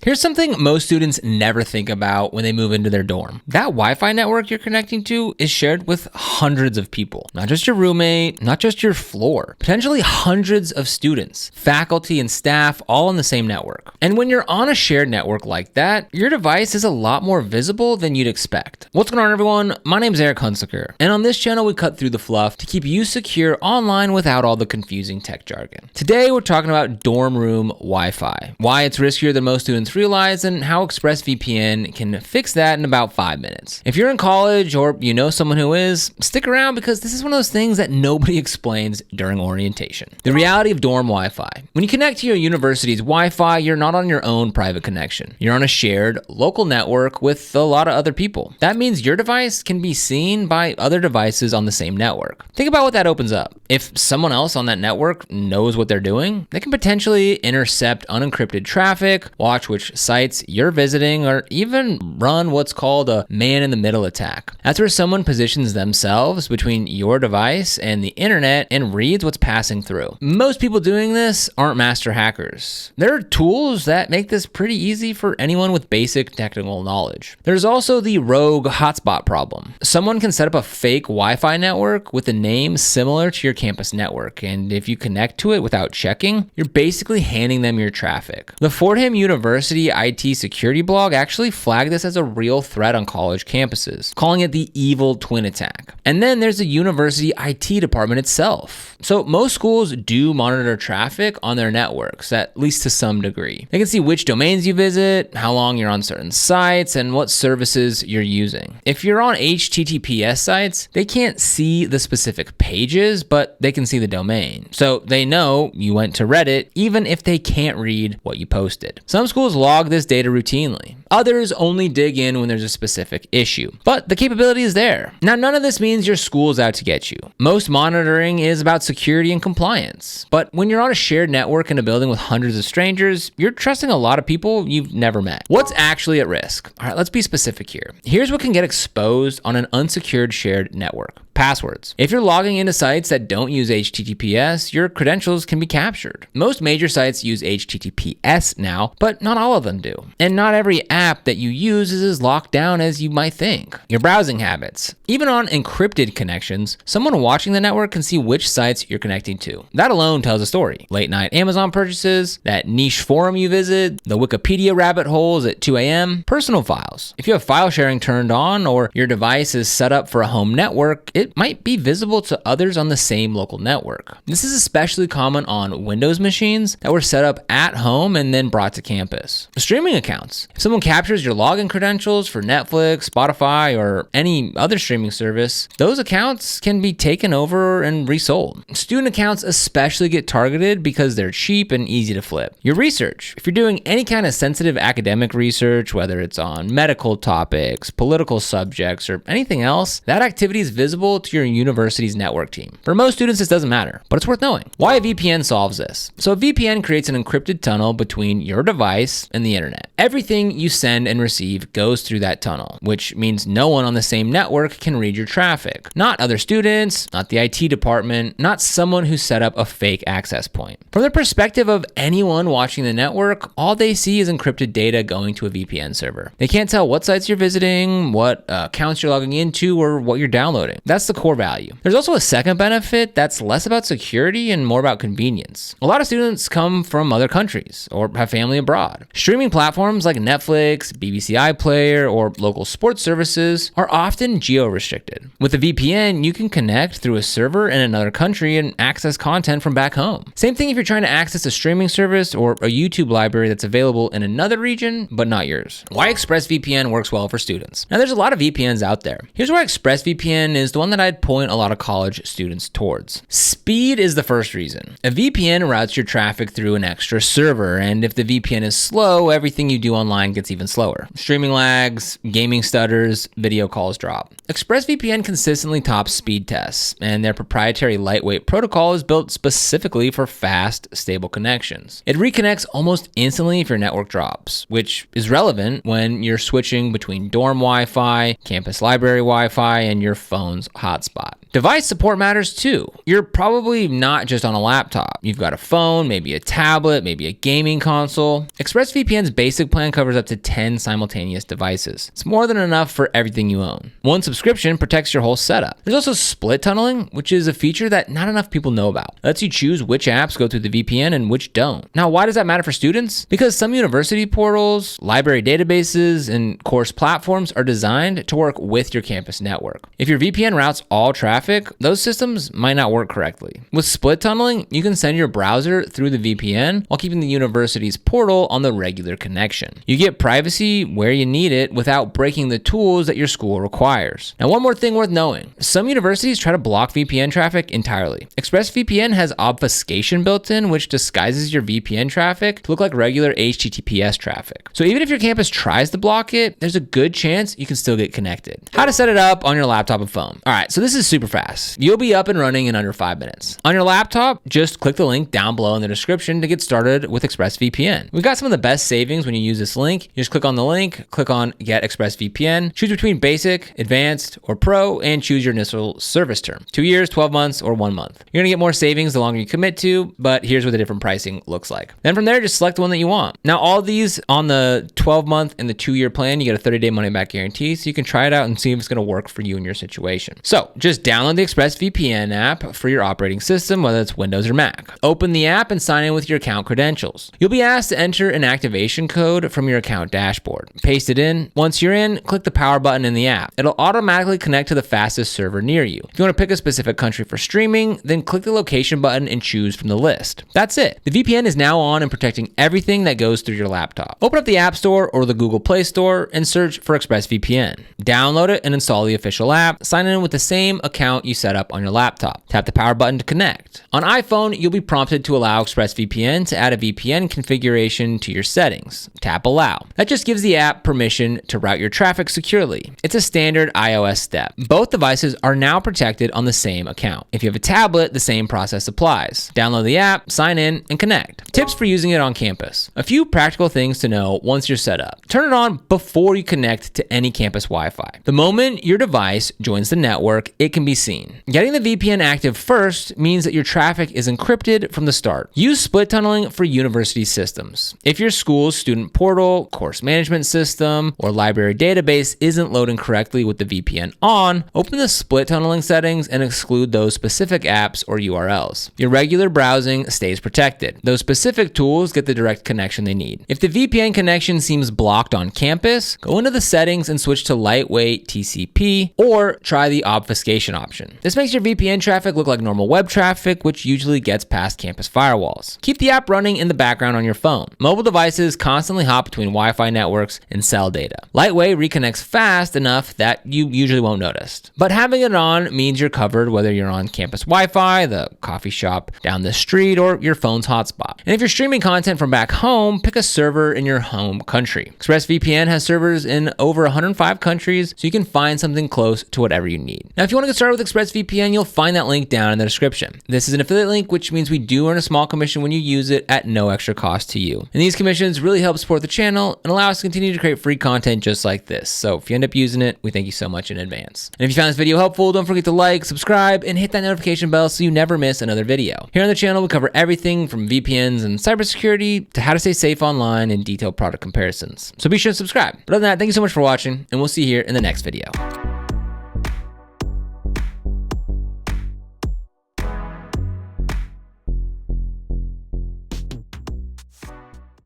Here's something most students never think about when they move into their dorm. That Wi-Fi network you're connecting to is shared with hundreds of people, not just your roommate, not just your floor, potentially hundreds of students, faculty and staff all on the same network. And when you're on a shared network like that, your device is a lot more visible than you'd expect. What's going on, everyone? My name is Eric Hunsaker, and on this channel we cut through the fluff to keep you secure online without all the confusing tech jargon. Today we're talking about dorm room Wi-Fi, why it's riskier than most students realize, and how ExpressVPN can fix that in about 5 minutes. If you're in college or you know someone who is, stick around because this is one of those things that nobody explains during orientation. The reality of dorm Wi-Fi. When you connect to your university's Wi-Fi, you're not on your own private connection. You're on a shared local network with a lot of other people. That means your device can be seen by other devices on the same network. Think about what that opens up. If someone else on that network knows what they're doing, they can potentially intercept unencrypted traffic, watch which sites you're visiting, or even run what's called a man-in-the-middle attack. That's where someone positions themselves between your device and the internet and reads what's passing through. Most people doing this aren't master hackers. There are tools that make this pretty easy for anyone with basic technical knowledge. There's also the rogue hotspot problem. Someone can set up a fake Wi-Fi network with a name similar to your campus network, and if you connect to it without checking, you're basically handing them your traffic. The Fordham University IT security blog actually flagged this as a real threat on college campuses, calling it the evil twin attack. And then there's the university IT department itself. So most schools do monitor traffic on their networks, at least to some degree. They can see which domains you visit, how long you're on certain sites, and what services you're using. If you're on HTTPS sites, they can't see the specific pages, but they can see the domain. So they know you went to Reddit, even if they can't read what you posted. Some schools log this data routinely. Others only dig in when there's a specific issue, but the capability is there. Now, none of this means your school's out to get you. Most monitoring is about security and compliance. But when you're on a shared network in a building with hundreds of strangers, you're trusting a lot of people you've never met. What's actually at risk? All right, let's be specific here. Here's what can get exposed on an unsecured shared network. Passwords. If you're logging into sites that don't use HTTPS, your credentials can be captured. Most major sites use HTTPS now, but not all of them do. And not every app that you use is as locked down as you might think. Your browsing habits. Even on encrypted connections, someone watching the network can see which sites you're connecting to. That alone tells a story. Late night Amazon purchases, that niche forum you visit, the Wikipedia rabbit holes at 2 a.m., personal files. If you have file sharing turned on or your device is set up for a home network, it might be visible to others on the same local network. This is especially common on Windows machines that were set up at home and then brought to campus. Streaming accounts. If someone captures your login credentials for Netflix, Spotify, or any other streaming service, those accounts can be taken over and resold. Student accounts especially get targeted because they're cheap and easy to flip. Your research. If you're doing any kind of sensitive academic research, whether it's on medical topics, political subjects, or anything else, that activity is visible to your university's network team. For most students, this doesn't matter, but it's worth knowing. Why a VPN solves this. So a VPN creates an encrypted tunnel between your device and the internet. Everything you send and receive goes through that tunnel, which means no one on the same network can read your traffic. Not other students, not the IT department, not someone who set up a fake access point. From the perspective of anyone watching the network, all they see is encrypted data going to a VPN server. They can't tell what sites you're visiting, what accounts you're logging into, or what you're downloading. That's the core value. There's also a second benefit that's less about security and more about convenience. A lot of students come from other countries or have family abroad. Streaming platforms like Netflix, BBC iPlayer, or local sports services are often geo-restricted. With a VPN, you can connect through a server in another country and access content from back home. Same thing if you're trying to access a streaming service or a YouTube library that's available in another region, but not yours. Why ExpressVPN works well for students. Now, there's a lot of VPNs out there. Here's why ExpressVPN is the one that I'd point a lot of college students towards. Speed is the first reason. A VPN routes your traffic through an extra server, and if the VPN is slow, everything you do online gets even slower. Streaming lags, gaming stutters, video calls drop. ExpressVPN consistently tops speed tests, and their proprietary lightweight protocol is built specifically for fast, stable connections. It reconnects almost instantly if your network drops, which is relevant when you're switching between dorm Wi-Fi, campus library Wi-Fi, and your phone's hotspot. Device support matters too. You're probably not just on a laptop. You've got a phone, maybe a tablet, maybe a gaming console. ExpressVPN's basic plan covers up to 10 simultaneous devices. It's more than enough for everything you own. One subscription protects your whole setup. There's also split tunneling, which is a feature that not enough people know about. It lets you choose which apps go through the VPN and which don't. Now, why does that matter for students? Because some university portals, library databases, and course platforms are designed to work with your campus network. If your VPN routes all traffic, those systems might not work correctly. With split tunneling, you can send your browser through the VPN while keeping the university's portal on the regular connection. You get privacy where you need it without breaking the tools that your school requires. Now, one more thing worth knowing. Some universities try to block VPN traffic entirely. ExpressVPN has obfuscation built in, which disguises your VPN traffic to look like regular HTTPS traffic. So even if your campus tries to block it, there's a good chance you can still get connected. How to set it up on your laptop and phone. All right, so this is super fast. You'll be up and running in under 5 minutes. On your laptop, just click the link down below in the description to get started with ExpressVPN. We've got some of the best savings when you use this link. You just click on the link, click on Get ExpressVPN, choose between Basic, Advanced, or Pro, and choose your initial service term. 2 years, 12 months, or 1 month. You're gonna get more savings the longer you commit to, but here's what the different pricing looks like. Then from there, just select the one that you want. Now, all of these on the 12-month and the 2-year plan, you get a 30-day money-back guarantee, so you can try it out and see if it's gonna work for you and your situation. So just download the ExpressVPN app for your operating system, whether it's Windows or Mac. Open the app and sign in with your account credentials. You'll be asked to enter an activation code from your account dashboard. Paste it in. Once you're in, click the power button in the app. It'll automatically connect to the fastest server near you. If you want to pick a specific country for streaming, then click the location button and choose from the list. That's it. The VPN is now on and protecting everything that goes through your laptop. Open up the App Store or the Google Play Store and search for ExpressVPN. Download it and install the official app. Sign in with the same account you set up on your laptop. Tap the power button to connect. On iPhone, you'll be prompted to allow ExpressVPN to add a VPN configuration to your settings. Tap Allow. That just gives the app permission to route your traffic securely. It's a standard iOS step. Both devices are now protected on the same account. If you have a tablet, the same process applies. Download the app, sign in, and connect. Tips for using it on campus. A few practical things to know once you're set up. Turn it on before you connect to any campus Wi-Fi. The moment your device joins the network, it can be seen. Getting the VPN active first means that your traffic is encrypted from the start. Use split tunneling for university systems. If your school's student portal, course management system, or library database isn't loading correctly with the VPN on, open the split tunneling settings and exclude those specific apps or URLs. Your regular browsing stays protected. Those specific tools get the direct connection they need. If the VPN connection seems blocked on campus, go into the settings and switch to lightweight TCP or try the obfuscation option. This makes your VPN traffic look like normal web traffic, which usually gets past campus firewalls. Keep the app running in the background on your phone. Mobile devices constantly hop between Wi-Fi networks and cell data. Lightweight reconnects fast enough that you usually won't notice. But having it on means you're covered whether you're on campus Wi-Fi, the coffee shop down the street, or your phone's hotspot. And if you're streaming content from back home, pick a server in your home country. ExpressVPN has servers in over 105 countries, so you can find something close to whatever you need. Now, if you want to get started with ExpressVPN, you'll find that link down in the description. This is an affiliate link, which means we do earn a small commission when you use it at no extra cost to you. And these commissions really help support the channel and allow us to continue to create free content just like this. So if you end up using it, we thank you so much in advance. And if you found this video helpful, don't forget to like, subscribe, and hit that notification bell so you never miss another video. Here on the channel, we cover everything from VPNs and cybersecurity to how to stay safe online and detailed product comparisons. So be sure to subscribe. But other than that, thank you so much for watching, and we'll see you here in the next video.